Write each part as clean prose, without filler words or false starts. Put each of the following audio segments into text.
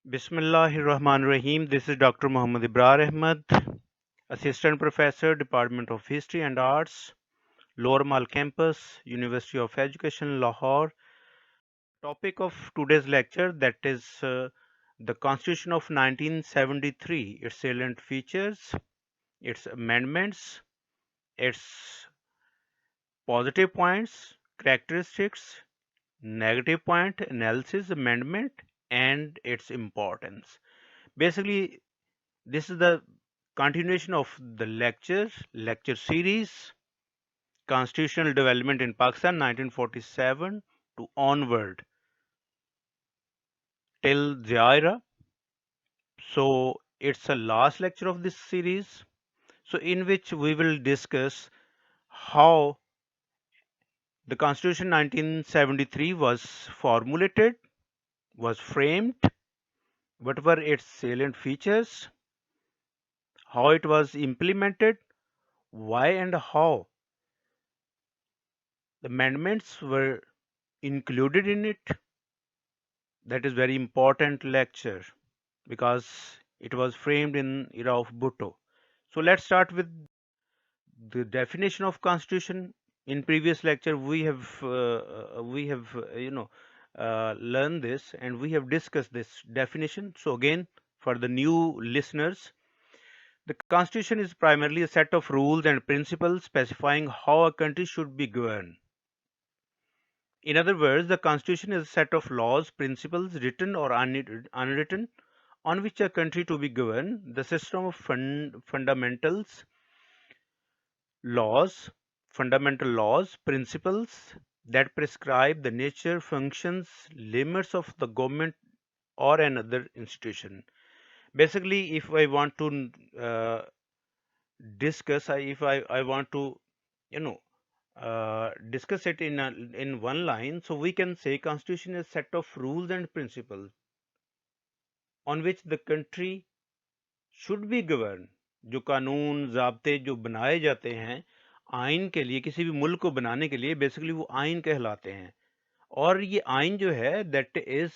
Bismillahirrahmanirrahim. This is Dr. Muhammad Ibrar Ahmad, Assistant Professor, Department of History and Arts, Lower Mall Campus, University of Education, Lahore. Topic of today's lecture that is the Constitution of 1973, its salient features, its amendments, its positive points, characteristics, negative point analysis, amendment, and its importance. Basically, this is the continuation of the lecture series, Constitutional Development in Pakistan 1947 to onward till Zaira. So it's the last lecture of this series. So in which we will discuss how the Constitution 1973 was formulated, was framed, what were its salient features, how it was implemented, why and how the amendments were included in it. That is very important lecture because it was framed in era of Bhutto. So let's start with the definition of constitution. In previous lecture we have learned this and we have discussed this definition. So again, for the new listeners, the constitution is primarily a set of rules and principles specifying how a country should be governed. In other words, the Constitution is a set of laws, principles, written or unwritten, on which a country to be governed. The system of fundamentals, laws, fundamental laws, principles that prescribe the nature, functions, limits of the government or another institution. Basically, if I want to discuss, if I want to, you know, discuss it in one line, so we can say constitution is a set of rules and principles on which the country should be governed. जो कानून ज़ाब्ते जो बनाए जाते हैं आइन के लिए, किसी भी मुल्क को बनाने के लिए, बेसिकली वो आइन कहलाते हैं. और ये आइन जो है that is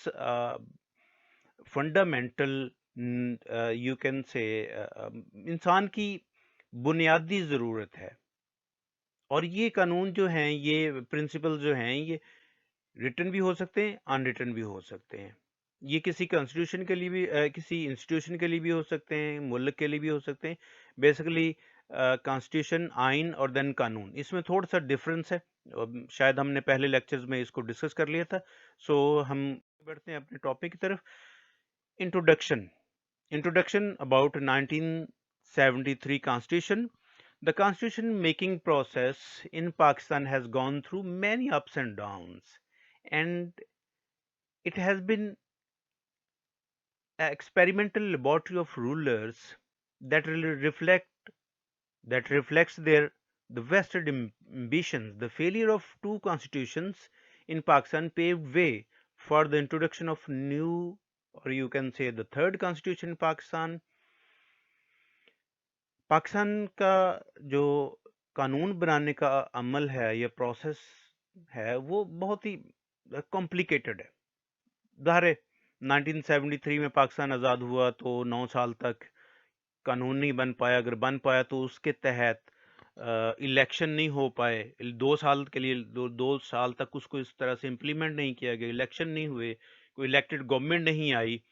fundamental, you can से इंसान की बुनियादी ज़रूरत है. और ये कानून जो हैं, ये प्रिंसिपल जो हैं, ये रिटन भी हो सकते हैं, अनरिटन भी हो सकते हैं. ये किसी कॉन्स्टिट्यूशन के लिए भी, किसी इंस्टीट्यूशन के लिए भी हो सकते हैं, मुल्क के लिए भी हो सकते हैं. बेसिकली कॉन्स्टिट्यूशन, आइन और देन कानून, इसमें थोड़ा सा डिफरेंस है. शायद हमने पहले लेक्चर्स में इसको डिस्कस कर लिया था. सो हम बढ़ते हैं अपने टॉपिक की तरफ. Introduction. Introduction about 1973 Constitution. The constitution making process in Pakistan has gone through many ups and downs, and it has been an experimental laboratory of rulers that really reflects their the vested ambitions. The failure of two constitutions in Pakistan paved way for the introduction of new, or you can say the third constitution in Pakistan. Pakistan का जो कानून बनाने का अमल है या process है वो बहुत ही कॉम्प्लिकेटेड है. ज़ाहिर 1973 में पाकिस्तान आज़ाद हुआ तो 9 साल तक कानून नहीं बन पाया. अगर बन पाया तो उसके तहत इलेक्शन नहीं हो पाए. 2 साल के लिए, 2 साल तक उसको इस तरह से इम्प्लीमेंट नहीं किया गया. इलेक्शन नहीं हुए, कोई इलेक्टेड गवर्नमेंट नहीं आई,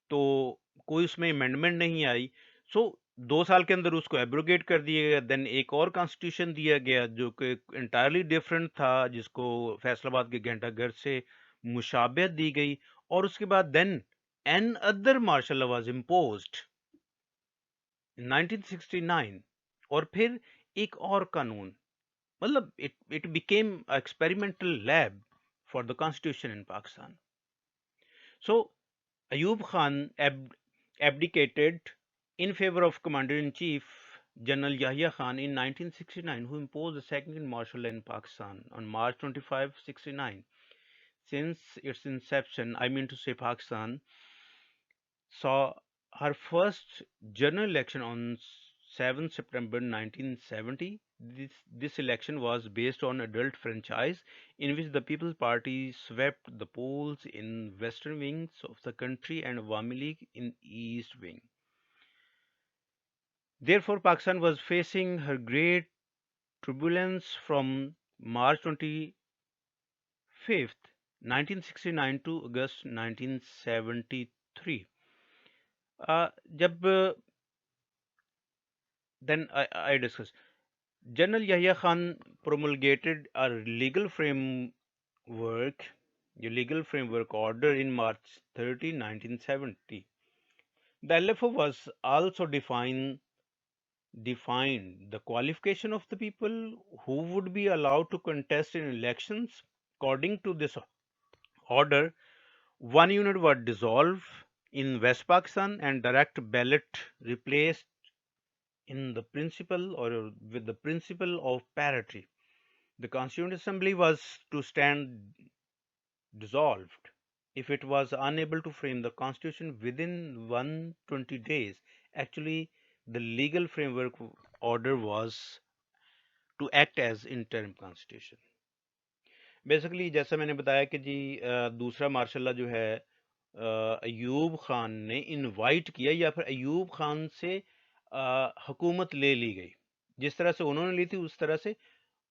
तो कोई उसमें अमेंडमेंट नहीं आई. सो 2 साल के अंदर उसको एब्रोगेट कर दिया गया. देन एक और कॉन्स्टिट्यूशन दिया गया जो कि इंटायरली डिफरेंट था, जिसको फैसलाबाद के घंटा घर से मुशाबहत दी गई. और उसके बाद then another martial law was imposed 1969. और फिर एक और कानून, मतलब it became an experimental lab for the constitution in Pakistan. So Ayub Khan abdicated in favor of commander-in-chief General Yahya Khan in 1969, who imposed the second martial law in Pakistan on March 25, 69. Since its inception, I mean to say Pakistan saw her first general election on 7 September 1970. This election was based on adult franchise in which the People's Party swept the polls in western wings of the country and Awami League in east wing. Therefore, Pakistan was facing her great turbulence from March 25th, 1969 to August 1973. जब then I discuss. General Yahya Khan promulgated a legal framework, a legal framework order in March 30, 1970. The LFO was also defined the qualification of the people who would be allowed to contest in elections. According to this order, one unit was dissolved in West Pakistan and direct ballot replaced in the principle or with the principle of parity. The Constituent Assembly was to stand dissolved if it was unable to frame the Constitution within 120 days. Actually, the legal framework order was to act as interim constitution. Basically जैसा मैंने बताया कि जी दूसरा martial law जो है अयूब खान ने invite किया या फिर अयूब खान से हुकूमत ले ली गई, जिस तरह से उन्होंने ली थी उस तरह से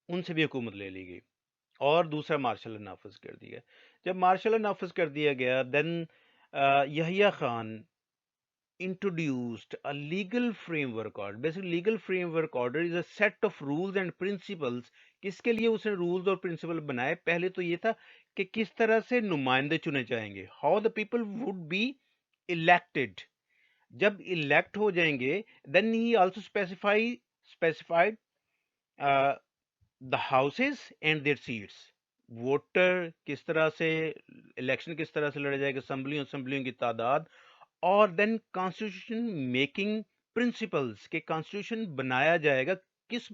उनसे भी हुकूमत ले ली गई और दूसरा मार्शल लॉ नाफिज कर दिया। जब मार्शल लॉ नाफिज कर दिया गया, then Yahya Khan introduced a legal framework order. Basically, legal framework order is a set of rules and principles. किसके लिए उसने rules और principle बनाए? पहले तो ये था कि किस तरह से नुमाइंदे चुने जाएंगे, how the people would be elected. जब elect हो जाएंगे, then he also specified the houses and their seats. Voter किस तरह से, इलेक्शन किस तरह से लड़ा जाएगा, असम्बलियों की तादाद, और देन कॉन्स्टिट्यूशन मेकिंग प्रिंसिपल्स के कॉन्स्टिट्यूशन बनाया जाएगा, किस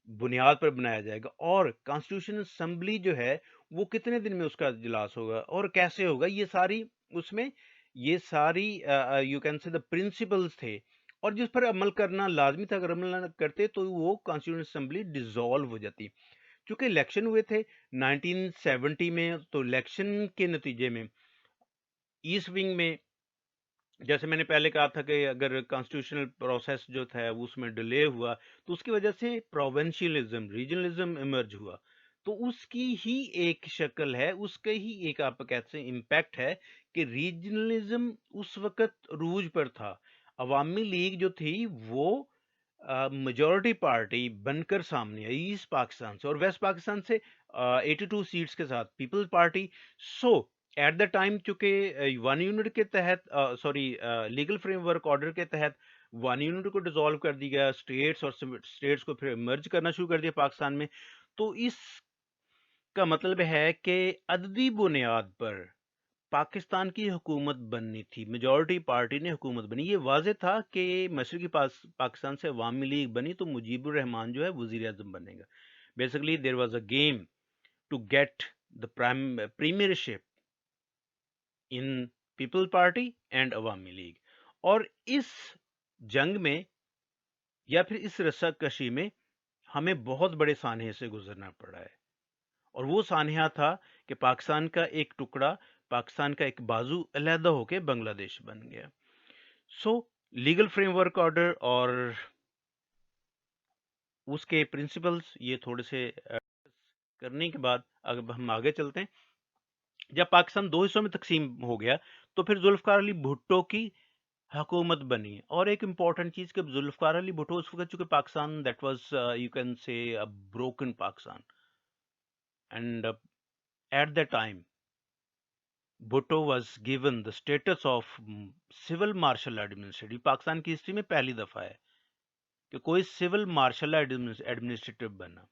बुनियाद पर बनाया जाएगा, और कॉन्स्टिट्यूशन असेंबली जो है वो कितने दिन में उसका इजलास होगा और कैसे होगा, ये सारी उसमें ये सारी यू कैन से द प्रिंसिपल्स थे और जिस पर अमल करना लाजमी था। अगर अमल ना करते तो वो कॉन्स्टिट्यूशन असेंबली डिसॉल्व हो जाती। चूंकि इलेक्शन हुए थे 1970 में, तो इलेक्शन के नतीजे में ईस्ट विंग में, जैसे मैंने पहले कहा था कि अगर कॉन्स्टिट्यूशनल प्रोसेस जो था उसमें डिले हुआ तो उसकी वजह से प्रोविंशियलिज्म, रीजनलिज्म इमर्ज हुआ, तो उसकी ही एक शक्ल है, उसका ही एक आप कहते हैं इम्पैक्ट है कि रीजनलिज्म उस वक्त रूज पर था। अवामी लीग जो थी वो मेजॉरिटी पार्टी बनकर सामने आई ईस्ट पाकिस्तान से और वेस्ट पाकिस्तान से 82 सीट्स के साथ people's party. So at the time चूंकि वन यूनिट के तहत लीगल फ्रेमवर्क ऑर्डर के तहत वन यूनिट को डिसॉल्व कर दिया गया, स्टेट्स और स्टेट्स को फिर मर्ज करना शुरू कर दिया पाकिस्तान में, तो इसका मतलब है कि अददी बुनियाद पर पाकिस्तान की हुकूमत बननी थी, मेजॉरिटी पार्टी ने हुकूमत बनी। ये वाज़ेह था कि मशरकी पाकिस्तान से अवामी लीग बनी तो मुजीबुर रहमान जो है वजीर आजम बनेगा। Basically there was a game to get the premiership in people party and Awami league, और इस जंग में या फिर इस रस्साकशी में हमें बहुत बड़े सानहे से गुजरना पड़ा है, और वो सानहा था कि पाकिस्तान का एक टुकड़ा, पाकिस्तान का एक बाजू अलहदा होकर बांग्लादेश बन गया। सो लीगल फ्रेमवर्क ऑर्डर और उसके प्रिंसिपल्स ये थोड़े से करने के बाद अगर हम आगे चलते हैं, जब पाकिस्तान दो हिस्सों में तकसीम हो गया तो फिर जुल्फकार अली भुट्टो की हुकूमत बनी। और एक इम्पॉर्टेंट चीज कि जुल्फकार अली भुट्टो उस वक्त चूंकि Pakistan that was you can say a broken Pakistan, and at the time Bhutto was given the status of civil martial administrative. Pakistan की हिस्ट्री में पहली दफा है कि कोई सिविल मार्शल एडमिनिस्ट्रेटिव बना,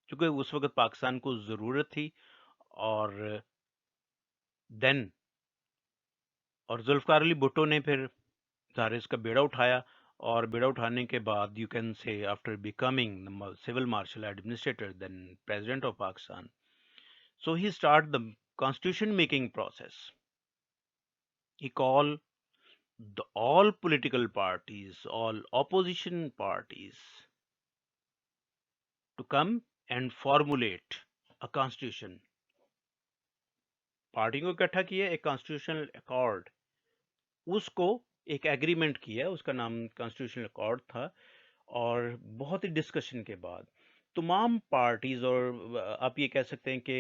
क्योंकि उस वक्त पाकिस्तान को जरूरत थी। और देन और जुल्फकार अली भुट्टो ने फिर सारे इसका बेड़ा उठाया, और बेड़ा उठाने के बाद you can say after becoming civil martial administrator then president of Pakistan, so he started the constitution making process. He called all political parties, all opposition parties to come and formulate a constitution. पार्टियों को इकट्ठा किया, एक constitutional accord, उसको एक agreement किया, उसका नाम कॉन्स्टिट्यूशनल अकॉर्ड था। और बहुत ही डिस्कशन के बाद तमाम पार्टीज, और आप ये कह सकते हैं कि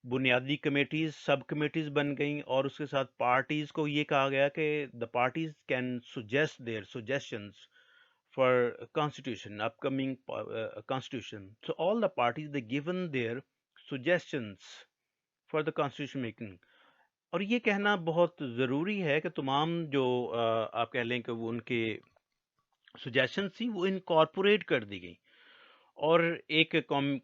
बुनियादी कमेटीज, सब कमेटीज बन गई, और उसके साथ पार्टीज को ये कहा गया कि the parties can suggest their suggestions for constitution, upcoming constitution. So all the parties they given their suggestions for the constitution making. और ये कहना बहुत ज़रूरी है कि तमाम जो आप कह लें कि वो उनके सजेशन थी वो इनकॉर्पोरेट कर दी गई। और एक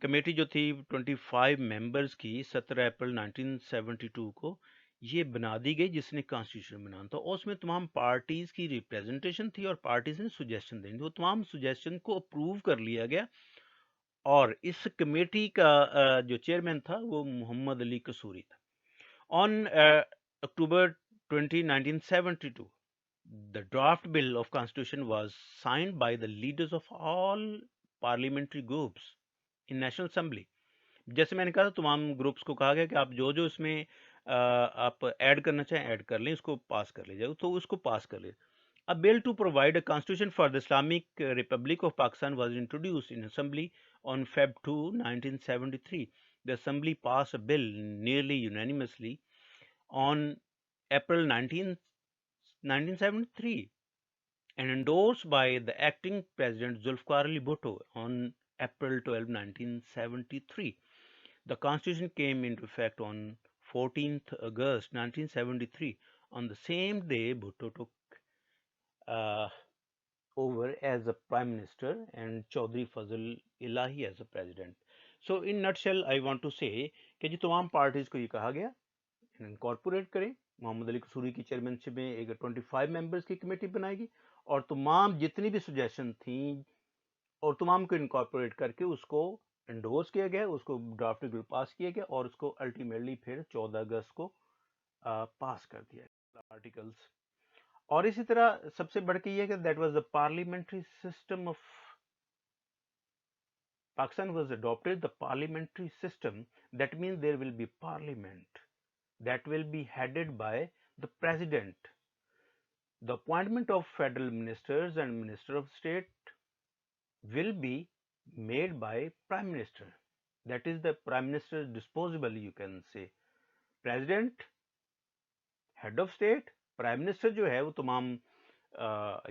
कमेटी जो थी 25 मेंबर्स की 17 अप्रैल 1972 को ये बना दी गई, जिसने कॉन्स्टिट्यूशन बनाना था। और उसमें तमाम पार्टीज की रिप्रेजेंटेशन थी और पार्टीज ने सुजेशन देनी, वो तमाम सुजेशन को अप्रूव कर लिया गया। और इस कमेटी का जो चेयरमैन था वो मोहम्मद अली कसूरी था। On October 20, 1972 the draft bill of constitution was signed by the leaders of all parliamentary groups in national assembly. जैसे मैंने कहा तमाम ग्रुप्स को कहा गया कि आप जो जो इसमें आप ऐड करना चाहें ऐड कर लें, इसको पास कर लीजिए, तो उसको पास कर लीजिए। A bill to provide a constitution for the Islamic Republic of Pakistan was introduced in assembly on Feb 2, 1973. The assembly passed a bill nearly unanimously on April 19, 1973 and endorsed by the acting president Zulfikar Ali Bhutto on April 12, 1973. The constitution came into effect on 14th August 1973. On the same day, Bhutto took over as a prime minister and Chaudhry Fazl Ilahi as a president. So in nutshell, I want to say कि जो तमाम parties को ये कहा गया incorporate करें, मोहम्मद अली कसूरी की chairmanship में एक 25 मेंबर्स की कमेटी बनाएगी और तमाम जितनी भी सजेशन थी और तमाम को इनकॉर्पोरेट करके उसको एंडोर्स किया गया, उसको ड्राफ्ट बिल पास किया गया और उसको अल्टीमेटली फिर 14 अगस्त को पास कर दिया गया आर्टिकल्स। और इसी तरह सबसे बढ़ के ये कि that was the parliamentary system of Pakistan was adopted the parliamentary system. That means there will be parliament that will be headed by the president. The appointment of federal ministers and minister of state will be made by prime minister. That is the prime minister's disposable, you can say. President, head of state, prime minister जो है वो तमाम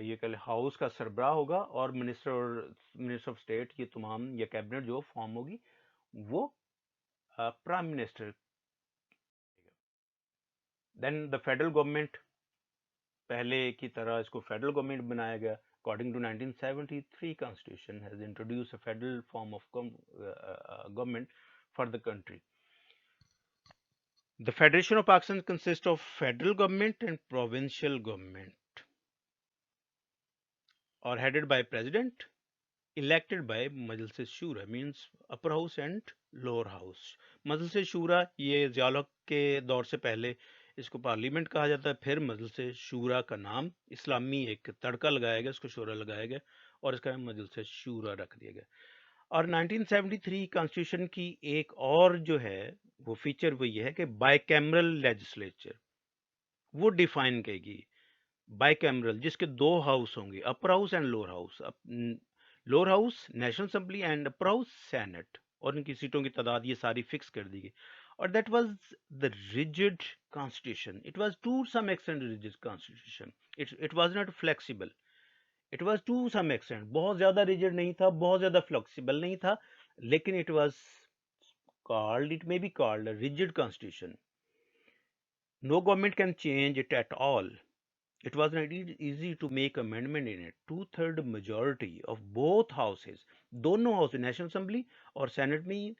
ये कह house का सरबराह होगा, और minister of state ये तमाम या कैबिनेट जो फॉर्म होगी वो prime minister. Then the federal government, पहले की तरह इसको फेडरल गवर्नमेंट बनाया गया। According to 1973 constitution has introduce a federal form of government for the country. The Federation of Pakistan consists of federal government and provincial government, or headed by president, elected by Majlis Shura, means upper house and lower house. Majlis Shura ये ज़िया के दौर से पहले इसको parliament कहा जाता है, फिर मजलिस शूरा का नाम इस्लामी एक तड़का लगाया गया, इसको शूरा लगाया गया और इसका नाम मजलिस शूरा रख दिया गया। और 1973 कॉन्स्टिट्यूशन की एक और जो है वो फीचर वो ये है कि बाइकैमरल लेजिस्लेचर वो डिफाइन करेगी। बाइकैमरल जिसके दो हाउस होंगे, upper house and lower house. Lower house national assembly and upper house senate, और इनकी सीटों की तादाद ये सारी फिक्स कर दी गई। और that was the rigid constitution. It was to some extent rigid constitution, it was not flexible, it was to some extent. बहुत ज्यादा रिजिड नहीं था, बहुत ज्यादा फ्लेक्सिबल नहीं था, लेकिन it was called, it may be called a rigid constitution. No government can change it at all. It was not easy to make amendment in it. Two-third majority of both houses, दोनों house national assembly और senate में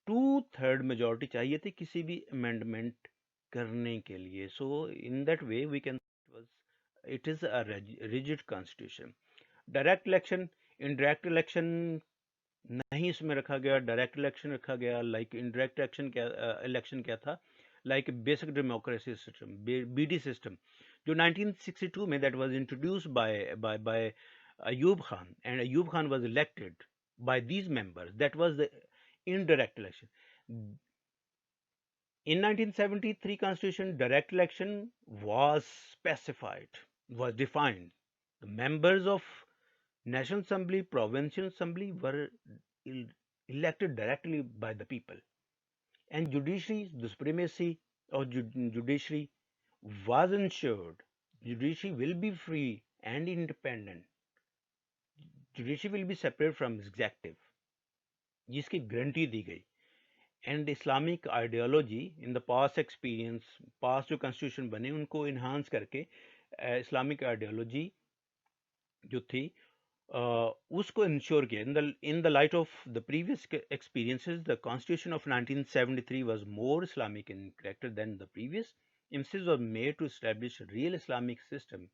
2/3 majority चाहिए थी किसी भी amendment करने के लिए। So in that way we can it is a rigid constitution. Direct election, indirect election नहीं इसमें रखा गया, डायरेक्ट इलेक्शन रखा गया। लाइक इनडायरेक्ट इलेक्शन क्या था, like basic democracy system, BD system, जो 1962 में that was introduced by Ayub Khan, and Ayub Khan was elected by these members. That was the indirect election. In 1973 Constitution, direct election was specified, was defined. The members of National Assembly, Provincial Assembly were elected directly by the people. And judiciary, the supremacy of judiciary was ensured. Judiciary will be free and independent. Judiciary will be separate from executive, जिसकी guarantee दी गई. And Islamic ideology in the past experience, past जो constitution बने उनको enhance करके Islamic ideology जो थी उसको ensure किया. In the light of the previous experiences, the constitution of 1973 was more Islamic in character than the previous. emphasis was made to establish a real Islamic system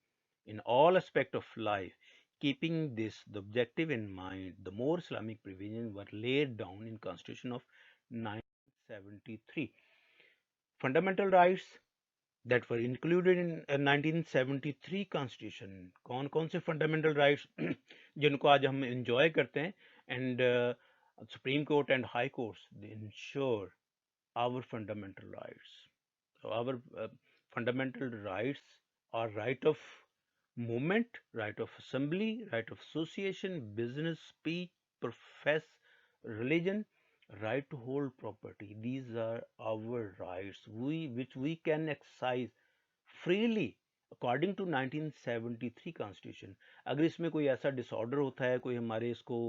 in all aspects of life. Keeping this the objective in mind, the more Islamic provisions were laid down in Constitution of 1973. Fundamental rights that were included in 1973 Constitution. कौन कौन से fundamental rights जिनको आज हम enjoy करते हैं, and Supreme Court and High Courts, they ensure our fundamental rights. Our fundamental rights are right of movement, right of assembly, right of association, business, speech, profess, religion, right to hold property. These are our rights, which we can exercise freely according to 1973 Constitution. अगर इसमें कोई ऐसा disorder होता है, कोई हमारे इसको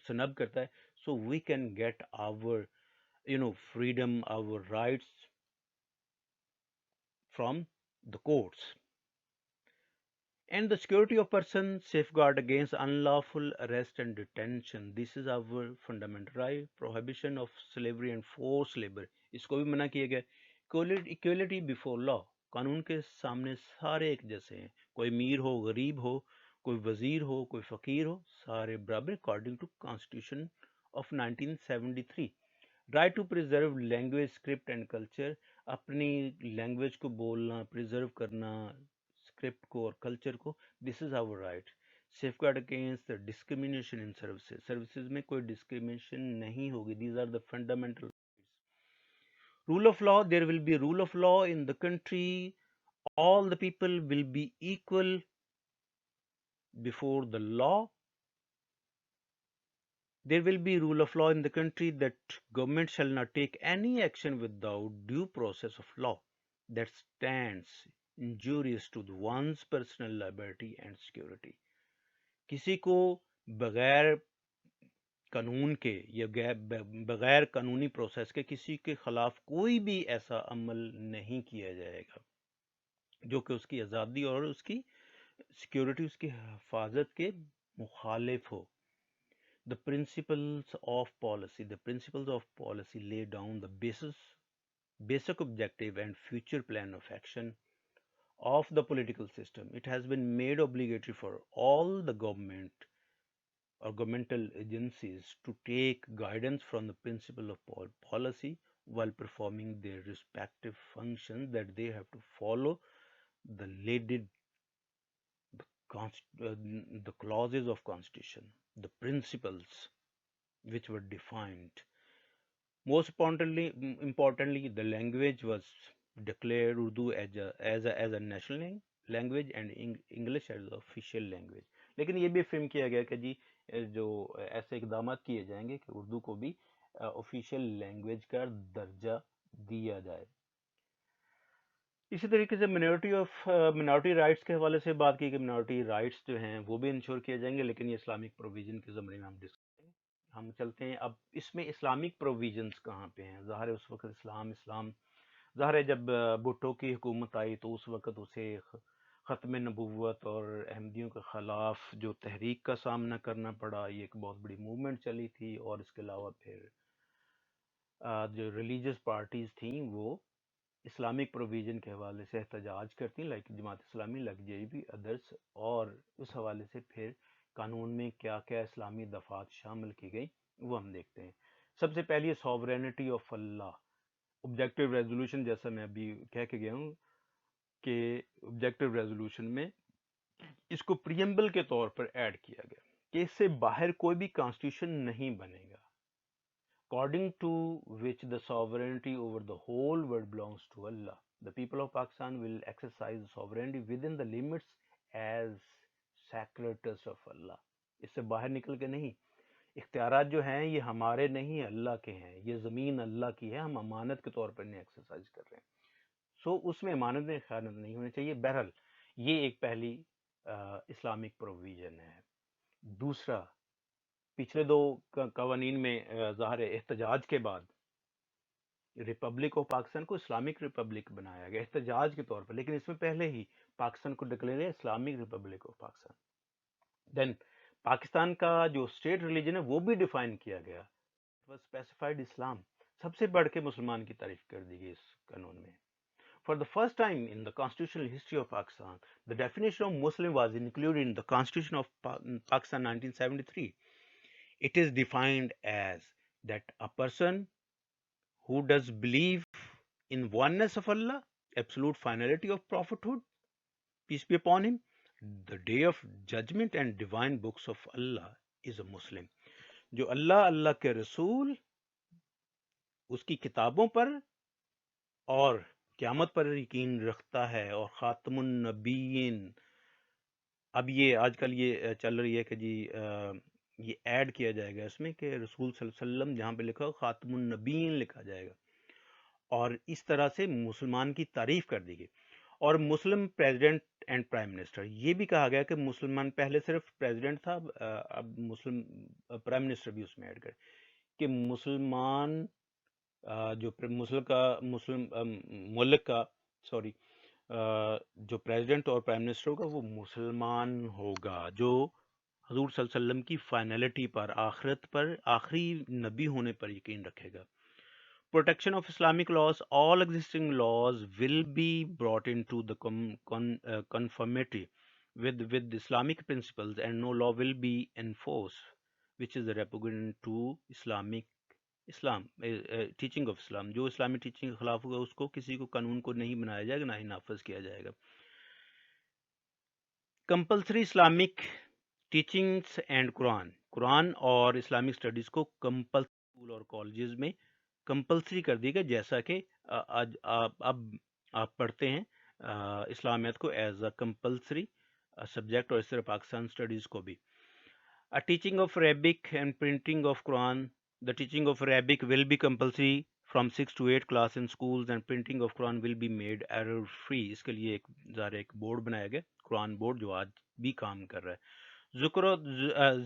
सनब करता है, so we can get our freedom, our rights from the courts. And the security of person, safeguard against unlawful arrest and detention. This is our fundamental right. Prohibition of slavery and forced labor. इसको भी मना किया गया. Equality before law. कानून के सामने सारे एक जैसे हैं. कोई अमीर हो, गरीब हो, कोई वजीर हो, कोई फकीर हो, सारे बराबर according to Constitution of 1973. Right to preserve language, script and culture. अपनी लैंग्वेज को बोलना, प्रिजर्व करना, स्क्रिप्ट को और कल्चर को. This is our right. Safeguard against the discrimination in services. Services में कोई डिस्क्रिमिनेशन नहीं होगी. These are the fundamental. Rule of law. There will be rule of law in the country. all the people will be equal before the law. There will be rule of law in the country, that government shall not take any action without due process of law that stands injurious to one's personal liberty and security. किसी को बगैर कानून के या बगैर कानूनी process के किसी के खिलाफ कोई भी ऐसा अमल नहीं किया जाएगा जो कि उसकी आज़ादी और उसकी सिक्योरिटी, उसकी हिफाजत के मुखालिफ हो. The principles of policy lay down the basic objective and future plan of action of the political system. It has been made obligatory for all the government or governmental agencies to take guidance from the principle of policy while performing their respective functions, that they have to follow the the clauses of Constitution, the principles which were defined. Most importantly, the language was declared Urdu as a national language and English as the official language. लेकिन ये भी frame किया गया कि जी जो ऐसे इकदाम किए जाएंगे कि उर्दू को भी ऑफिशियल लैंग्वेज का दर्जा दिया जाए. इसी तरीके से मिनॉरिटी राइट्स के हवाले से बात की कि मिनॉरिटी राइट्स जो हैं वो भी इंश्योर किए जाएंगे, लेकिन ये इस्लामिक प्रोविजन के ज़मरे में हम चलते हैं. अब इसमें इस्लामिक प्रोविजंस कहाँ पे हैं? ज़ाहिर है उस वक्त इस्लाम ज़ाहिर है जब भुट्टो की हुकूमत आई तो उस वक्त उसे ख़त्म नबूवत और अहमदियों के ख़िलाफ़ जो तहरीक का सामना करना पड़ा, ये एक बहुत बड़ी मूवमेंट चली थी. और इसके अलावा फिर जो रिलीजियस पार्टीज़ थी वो इस्लामिक प्रोविज़न के हवाले से एहतजाज करती, लाइक जमात इस्लामी, लाइक जेबी, अदर्स. और उस हवाले से फिर कानून में क्या क्या इस्लामी दफ़ात शामिल की गई वो हम देखते हैं. सबसे पहले sovereignty of Allah. Objective resolution, जैसा मैं अभी कह के गया हूँ, के ऑब्जेक्टिव रेजोल्यूशन में इसको प्रियम्बल के तौर पर ऐड किया गया कि इससे बाहर कोई भी कॉन्स्टिट्यूशन नहीं बनेगा, according to which the sovereignty over the whole world belongs to Allah. The people of Pakistan will exercise sovereignty within the limits as sacred trust of Allah. इससे बाहर निकल के नहीं, इख्तियारात जो हैं ये हमारे नहीं अल्लाह के हैं, ये ज़मीन अल्लाह की है, हम अमानत के तौर पर इन्हें एक्सरसाइज कर रहे हैं। सो उसमें अमानत में ख़यानत नहीं होनी चाहिए। बहरहाल ये एक पहली इस्लामिक प्रोविज़न है। दूसरा, पिछले दो कवानीन में ज़ाहिर है एहतजाज के बाद रिपब्लिक ऑफ पाकिस्तान को इस्लामिक रिपब्लिक बनाया गया एहतजाज के तौर पर, लेकिन इसमें पहले ही पाकिस्तान को डिक्लेयर है Islamic republic of Pakistan. Then Pakistan का जो स्टेट रिलीजन है वो भी डिफाइन किया गया, स्पेसिफाइड इस्लाम, सबसे बढ़ के मुसलमान की तारीफ कर दी गई इस कानून में। For the first time in the constitutional history of Pakistan, the definition of Muslim was included in the Constitution of Pakistan 1973. It is defined as that a person who does believe in oneness of Allah, absolute finality of prophethood, peace be upon him, the day of judgment and divine books of Allah is a Muslim. जो अल्लाह, अल्लाह के रसूल, उसकी किताबों पर और क़यामत पर यकीन रखता है और ख़ातमुन नबीयीन। अब ये आजकल ये चल रही है कि जी ये ऐड किया जाएगा इसमें कि रसूल सल्लल्लाहु अलैहि वसल्लम जहाँ पे लिखा हो ख़ातमुन नबीयीन लिखा जाएगा, और इस तरह से मुसलमान की तारीफ कर दी गई। और मुस्लिम प्रेसिडेंट एंड प्राइम मिनिस्टर, ये भी कहा गया कि मुसलमान, पहले सिर्फ प्रेसिडेंट था, अब मुस्लिम प्राइम मिनिस्टर भी उसमें ऐड कर कि मुसलमान जो मुस्लिम मुल्क का जो प्रेसिडेंट और प्राइम मिनिस्टर होगा वो मुसलमान होगा, जो हजूर सल्लल्लाहु अलैहि वसल्लम की फाइनलिटी पर, आखिरत पर, आखिरी नबी होने पर यकीन रखेगा। Protection of Islamic laws, all existing laws will be brought into the conformity with Islamic principles, and no law will be enforced which is repugnant to Islam teaching of Islam। जो इस्लामी teaching के खिलाफ होगा उसको, किसी को कानून को नहीं बनाया जाएगा, ना ही नाफज किया जाएगा। Compulsory Islamic teachings and Quran और इस्लामिक स्टडीज़ को कंपल्सरी स्कूल और कॉलेजेस में कंपल्सरी कर दी गई, जैसा कि आज अब आप पढ़ते हैं इस्लामियत को एज अ कंपल्सरी सब्जेक्ट, और इस तरह पाकिस्तान स्टडीज़ को भी। A teaching of Arabic and printing of Quran. The teaching of Arabic will be compulsory from 6 to 8 class in schools, and printing of Quran will be made error free. इसके लिए एक board बनाया गया, Quran board, जो आज भी काम कर रहा है।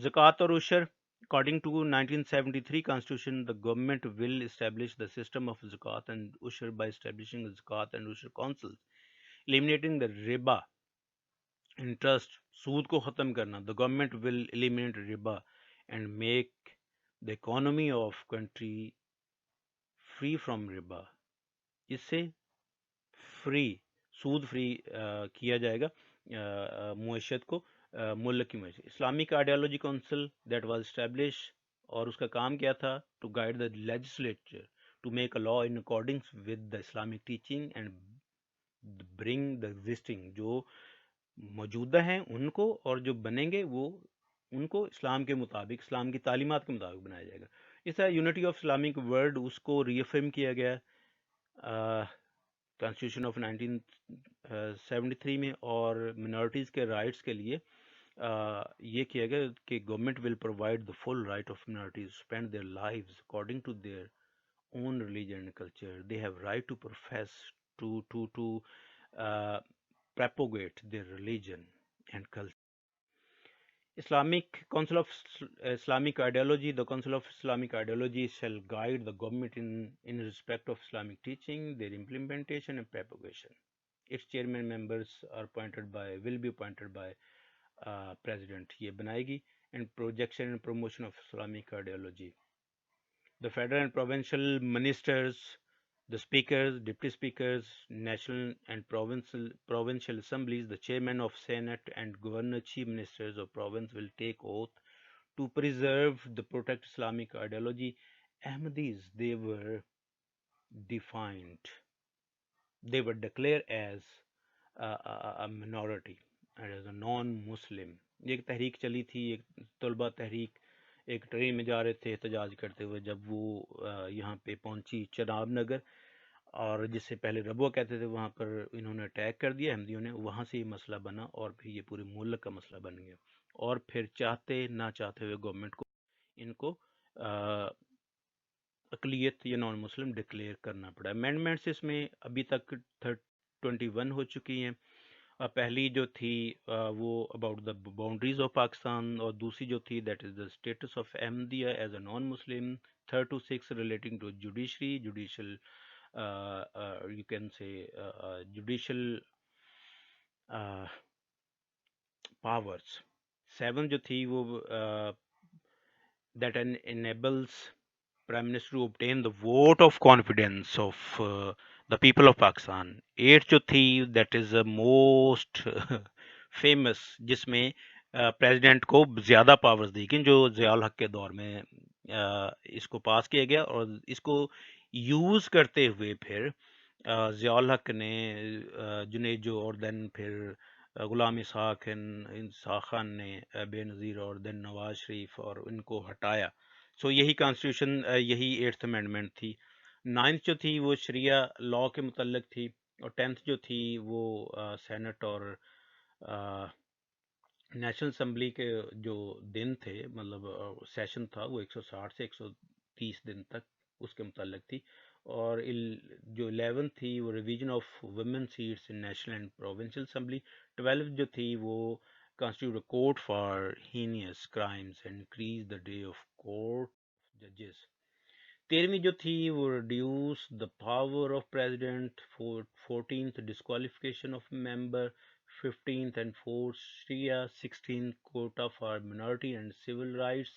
ज़कात और उशर, according to 1973 constitution, the government will establish the system of zakat and ushur by establishing a zakat and ushur councils, eliminating the riba interest, सूद को ख़त्म करना। The government will eliminate riba and make the economy of country free from riba. इससे free, सूद free किया जाएगा मुआशत को, मुल्क की मुआशत। Islamic ideology council that was establish, और उसका काम क्या था? To guide the legislature to make a law in accordings with the Islamic teaching and bring the existing, जो मौजूदा हैं उनको और जो बनेंगे वो उनको इस्लाम के मुताबिक, इस्लाम की तालीमात के मुताबिक बनाया जाएगा। इस तरह यूनिटी ऑफ इस्लामिक वर्ल्ड, उसको रीअफर्म किया गया कॉन्स्टिट्यूशन ऑफ 1973 में, और मिनॉरिटीज़ के राइट्स के लिए ये किया गया कि government will provide the full right of minorities spend their lives according to their own religion and culture. They have right to profess, to propagate their religion and culture. Islamic Council of Islamic Ideology. The Council of Islamic Ideology shall guide the government in respect of Islamic teaching, their implementation and propagation. Its chairman members will be appointed by President. ये बनाएगी, and projection and promotion of Islamic ideology. The federal and provincial ministers, the speakers, deputy speakers, national and provincial assemblies, the chairman of Senate and governor chief ministers of province will take oath to preserve the protect Islamic ideology. Ahmadis, they were defined, they were declared as minority and as a non-Muslim. ये एक तहरीक चली थी, एक तलबा तहरीक, एक train में जा रहे थे एहतजाज करते हुए, जब वो यहाँ पे पहुंची चनाब नगर, और जिससे पहले रबुआ कहते थे, वहाँ पर इन्होंने अटैक कर दिया अहमदियों ने, वहाँ से ये मसला बना और फिर ये पूरे मुल्क का मसला बन गया, और फिर चाहते ना चाहते हुए गवर्नमेंट को इनको अकलियत या नॉन मुस्लिम डिक्लेयर करना पड़ा। अमेंडमेंट्स इसमें अभी तक 21 हो चुकी हैं। पहली जो थी वो about the boundaries of Pakistan, और दूसरी जो थी that is the status of Ahmadiyya as a non Muslim. 3rd to 6th relating to judiciary, judicial you can say judicial powers. 7 जो थी वो that enables Prime Minister to obtain the vote of confidence of the people of Pakistan. 8 जो थी that is the most famous, जिसमें president को ज़्यादा powers दी गई, जो ज़ियाउल हक के दौर में इसको पास किया गया, और इसको यूज़ करते हुए फिर ज़ियाउल हक ने जुनेजो और देन फिर गुलाम इसहाक खान ने बेनज़ीर और देन नवाज शरीफ, और इनको हटाया। सो यही कॉन्स्टिट्यूशन, यही 8th अमेंडमेंट थी। 9th जो थी वो शरिया लॉ के मुतल्लिक थी, और 10th जो थी वो सेनेट और नेशनल असम्बली के जो दिन थे, मतलब सेशन था, वो 160 से 130 दिन तक उसके मुतालिक थी। और जो 11 थी वो revision of women seats in national and provincial assembly. 12 जो थी वो constitute a court for heinous crimes and increase the day of court judges. 13वीं जो थी वो reduce the power of president. 14th disqualification of member. 15th and 4th Sharia. 16th quota for minority and civil rights.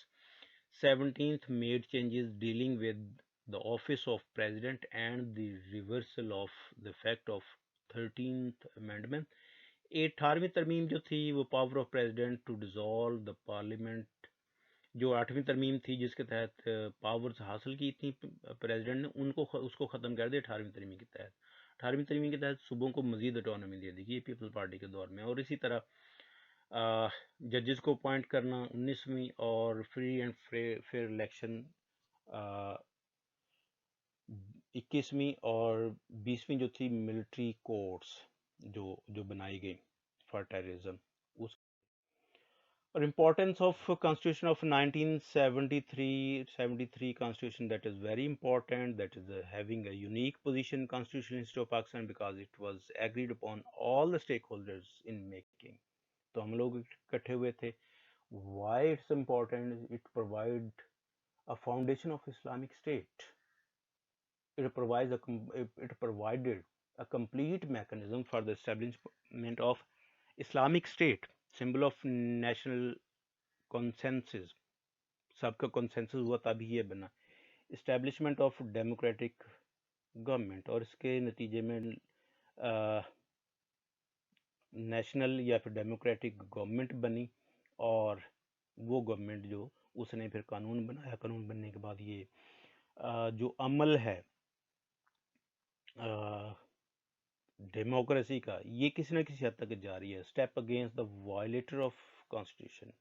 17th made changes dealing with the office of president and the reversal of the effect of 13th amendment. 18वीं तरमीम जो थी वो power of president to dissolve the parliament. जो 8वीं तरमीम थी जिसके तहत पावर्स हासिल की थी प्रेसिडेंट ने, उनको उसको ख़त्म कर दिया 18वीं तरमीम के तहत। 18वीं तरमीम के तहत सूबों को मजीद ऑटोनॉमी दे दी गई पीपल्स पार्टी के दौर में। और इसी तरह जजेस को अपॉइंट करना 19वीं, और फ्री एंड फेयर इलेक्शन 21वीं, और 20वीं जो थी मिलिट्री कोर्ट्स जो बनाई गई फॉर टेररिज्म। उस और importance of constitution of 1973 constitution, that is very important, that is having a unique position constitutional history of Pakistan because it was agreed upon all the stakeholders in making. तो हम लोग इकट्ठे हुए थे। Why it's important? It provide a foundation of Islamic State. It provided a complete mechanism for the establishment of Islamic State, symbol of national consensus. सबका consensus हुआ तभी ये बना। Establishment of democratic government, और इसके नतीजे में नेशनल या फिर डेमोक्रेटिक गवर्नमेंट बनी, और वो गवर्नमेंट जो उसने फिर कानून बनाया। कानून बनने के बाद ये जो अमल है डेमोक्रेसी का, ये किसी न किसी हद तक जारी है। Step against the violator of constitution.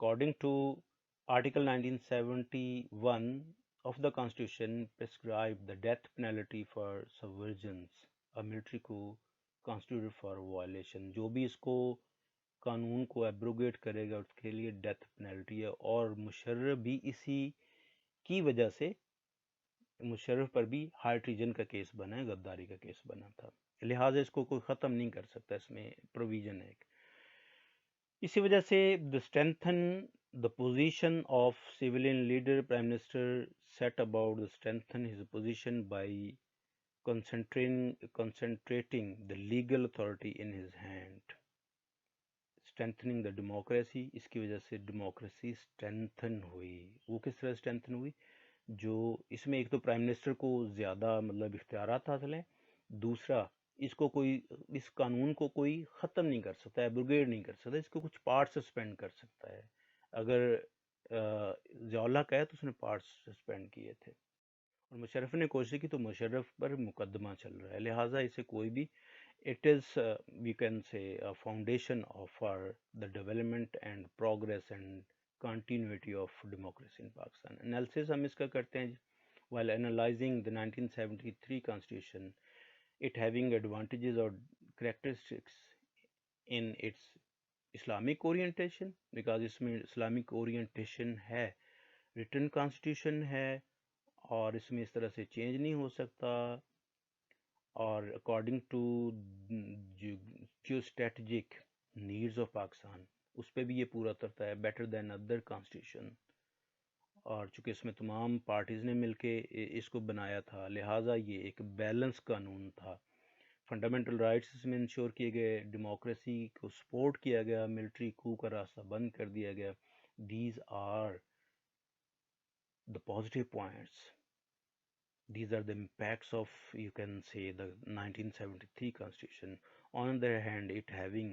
According to Article 1971 of the Constitution prescribed the death penalty for subversions, a military coup constituted for violation. जो भी इसको कानून को एब्रोगेट करेगा उसके लिए डेथ पेनल्टी है। और मुशर्रफ भी इसी की वजह से, मुशर्रफ पर भी हाई ट्रीजन का केस बना है, गद्दारी का केस बना था, लिहाजा इसको कोई ख़त्म नहीं कर सकता, इसमें प्रोविज़न है। इसी वजह से the strengthen the position of civilian leader, Prime Minister set about to strengthen his position by concentrating the legal authority in his hand. Strengthening the democracy, इसकी वजह से democracy strengthen हुई। वो किस तरह strengthen हुई? जो इसमें एक तो प्राइम मिनिस्टर को ज़्यादा मतलब इख्तियारात हासिल हैं, दूसरा इसको कोई, इस कानून को कोई ख़त्म नहीं कर सकता, एब्रोगेट नहीं कर सकता, इसको कुछ पार्ट सस्पेंड कर सकता है। अगर ज़ियाउल हक है तो उसने पार्ट सस्पेंड किए थे, और मुशर्रफ ने कोशिश की तो मुशर्रफ पर मुकदमा चल रहा है, लिहाजा इसे कोई भी It is, we can say, a foundation for the development and progress and continuity of democracy in Pakistan. Analysis हम इसका करते हैं while analyzing the 1973 constitution, it having advantages or characteristics in its Islamic orientation, because इसमें Islamic orientation है, written constitution है, और इसमें इस तरह से चेंज नहीं हो सकता, और अकॉर्डिंग टू जो स्ट्रेटजिक नीड्स ऑफ पाकिस्तान, उस पर भी ये पूरा उतरता है, बेटर देन अदर कॉन्स्टिट्यूशन। और चूंकि इसमें तमाम पार्टीज़ ने मिलके इसको बनाया था, लिहाजा ये एक बैलेंस कानून था। फंडामेंटल राइट्स इसमें इंश्योर किए गए, डेमोक्रेसी को सपोर्ट किया गया, मिलिट्री कू का रास्ता बंद कर दिया गया। These are the positive points, these are the impacts of, you can say, the 1973 constitution. On the other hand, it having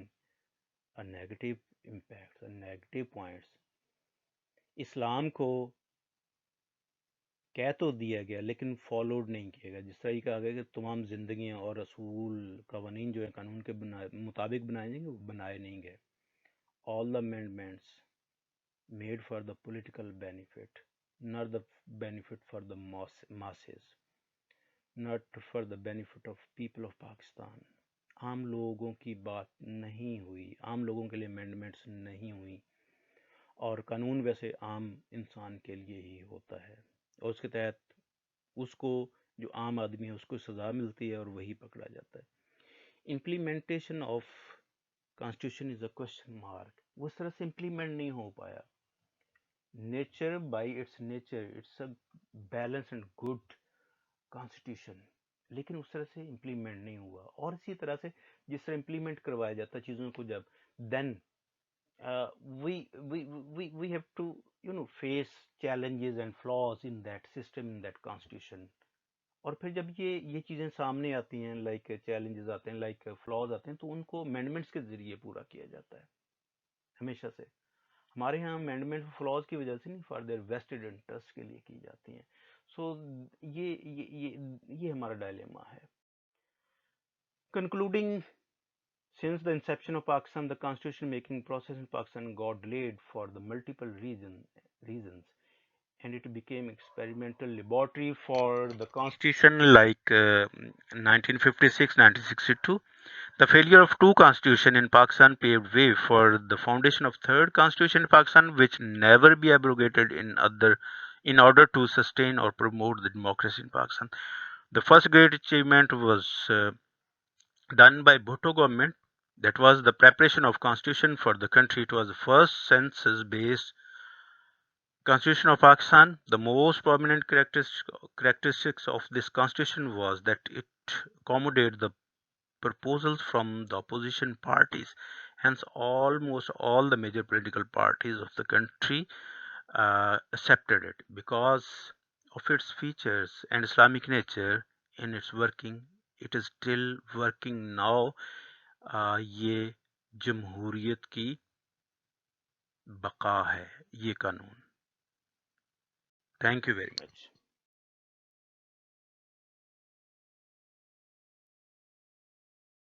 a negative impact, a negative points. इस्लाम को कह तो दिया गया लेकिन फॉलोड नहीं किया गया। जिस तरह ये कहा गया कि तमाम जिंदगियां और रसूल कवानीन जो है कानून के मुताबिक बनाए जाएंगे, वो बनाए नहीं गए। All the amendments made for the political benefit, not the benefit for the masses, not for the benefit of people of Pakistan. आम लोगों की बात नहीं हुई, आम लोगों के लिए अमेंडमेंट्स नहीं हुई, और कानून वैसे आम इंसान के लिए ही होता है, और उसके तहत उसको, जो आम आदमी है, उसको सज़ा मिलती है और वही पकड़ा जाता है। Implementation of constitution is a question mark. वो इस तरह से इम्प्लीमेंट नहीं हो पाया। Nature by it's nature it's a balance and good constitution, लेकिन उस तरह से इम्प्लीमेंट नहीं हुआ। और इसी तरह से जिस तरह इम्प्लीमेंट करवाया जाता है चीज़ों को, जब then we have to face challenges and flaws in that system, in that constitution. और फिर जब ये चीज़ें सामने आती हैं, लाइक चैलेंजेस आते हैं, लाइक फ्लॉज आते हैं, तो उनको अमेंडमेंट्स के जरिए पूरा किया जाता है हमेशा से। हमारे यहाँ अमेंडमेंट फ्लॉज की वजह से नहीं, फॉर देयर वेस्टेड इंटरेस्ट के लिए की जाती हैं। सो ये हमारा डायलेमा है। Concluding, since the inception of Pakistan, the constitution making process in Pakistan got delayed for the multiple reasons, and it became experimental laboratory for the constitution, like 1956, 1962. The failure of two constitutions in Pakistan paved way for the foundation of third constitution in Pakistan, which never be abrogated in order to sustain or promote the democracy in Pakistan. The first great achievement was done by Bhutto government. That was the preparation of constitution for the country. It was the first census-based constitution of Pakistan. The most prominent characteristics of this constitution was that it accommodated the proposals from the opposition parties. Hence, almost all the major political parties of the country accepted it because of its features and Islamic nature in its working. It is still working now. ये जमहूरियत की बका है ये कानून। Thank you very much.